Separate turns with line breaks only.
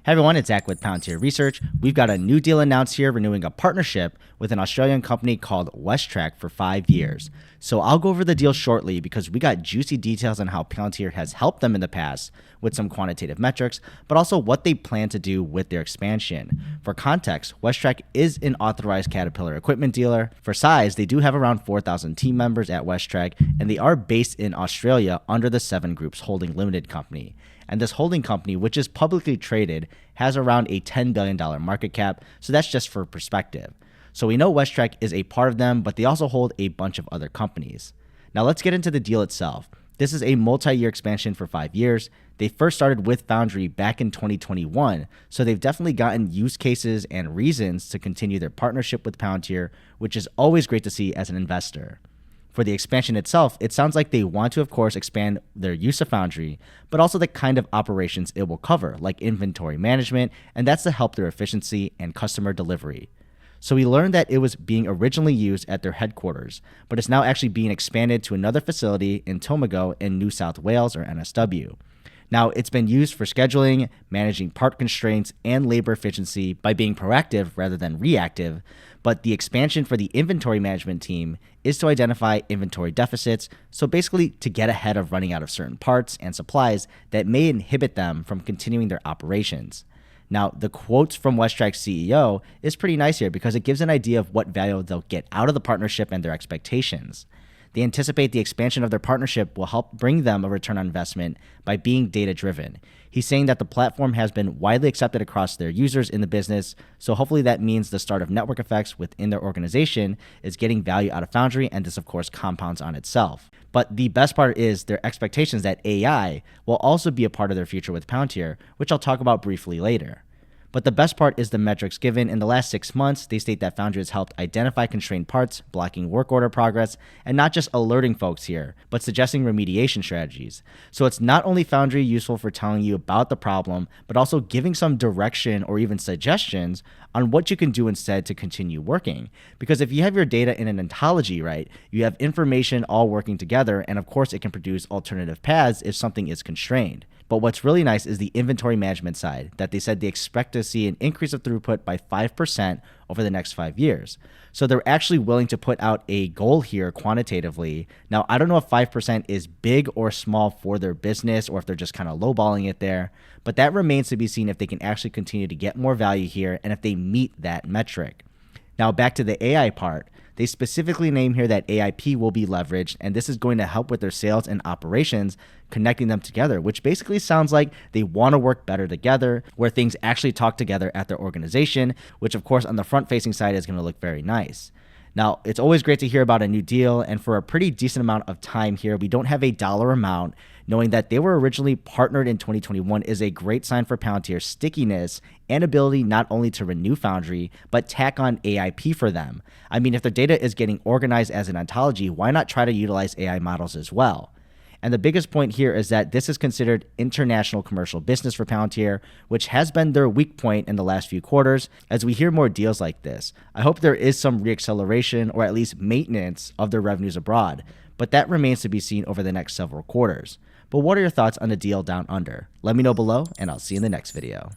Hey everyone, it's Zach with Palantir Research. We've got a new deal announced here, renewing a partnership with an Australian company called WestTrack for 5 years. So I'll go over the deal shortly because we got juicy details on how Palantir has helped them in the past with some quantitative metrics, but also what they plan to do with their expansion. For context, WestTrack is an authorized Caterpillar equipment dealer. For size, they do have around 4,000 team members at WestTrack, and they are based in Australia under the Seven Group's holding limited company. And this holding company, which is publicly traded, has around a $10 billion market cap, so that's just for perspective. So we know WestTrack is a part of them, but they also hold a bunch of other companies. Now let's get into the deal itself. This is a multi-year expansion for 5 years. They first started with Foundry back in 2021, so they've definitely gotten use cases and reasons to continue their partnership with Palantir, which is always great to see as an investor. For the expansion itself, it sounds like they want to, of course, expand their use of Foundry, but also the kind of operations it will cover, like inventory management, and that's to help their efficiency and customer delivery. So we learned that it was being originally used at their headquarters, but it's now actually being expanded to another facility in Tomago in New South Wales, or NSW. Now, it's been used for scheduling, managing part constraints, and labor efficiency by being proactive rather than reactive, but the expansion for the inventory management team is to identify inventory deficits, so basically to get ahead of running out of certain parts and supplies that may inhibit them from continuing their operations. Now, the quotes from WestTrack's CEO is pretty nice here because it gives an idea of what value they'll get out of the partnership and their expectations. They anticipate the expansion of their partnership will help bring them a return on investment by being data-driven. He's saying that the platform has been widely accepted across their users in the business, so hopefully that means the start of network effects within their organization is getting value out of Foundry, and this of course compounds on itself. But the best part is their expectations that AI will also be a part of their future with Palantir, which I'll talk about briefly later. But the best part is the metrics given. In the last 6 months, they state that Foundry has helped identify constrained parts, blocking work order progress, and not just alerting folks here, but suggesting remediation strategies. So it's not only Foundry useful for telling you about the problem, but also giving some direction or even suggestions on what you can do instead to continue working. Because if you have your data in an ontology, right, you have information all working together, and of course it can produce alternative paths if something is constrained. But what's really nice is the inventory management side, that they said they expect to see an increase of throughput by 5% over the next 5 years. So they're actually willing to put out a goal here quantitatively. Now, I don't know if 5% is big or small for their business or if they're just kind of lowballing it there, but that remains to be seen if they can actually continue to get more value here and if they meet that metric. Now, back to the AI part. They specifically name here that AIP will be leveraged, and this is going to help with their sales and operations, connecting them together, which basically sounds like they want to work better together, where things actually talk together at their organization, which of course on the front-facing side is going to look very nice. Now, it's always great to hear about a new deal, and for a pretty decent amount of time here, we don't have a dollar amount. Knowing that they were originally partnered in 2021 is a great sign for Palantir's stickiness and ability not only to renew Foundry, but tack on AIP for them. I mean, if their data is getting organized as an ontology, why not try to utilize AI models as well? And the biggest point here is that this is considered international commercial business for Palantir, which has been their weak point in the last few quarters. As we hear more deals like this, I hope there is some reacceleration or at least maintenance of their revenues abroad, but that remains to be seen over the next several quarters. But what are your thoughts on the deal down under? Let me know below, and I'll see you in the next video.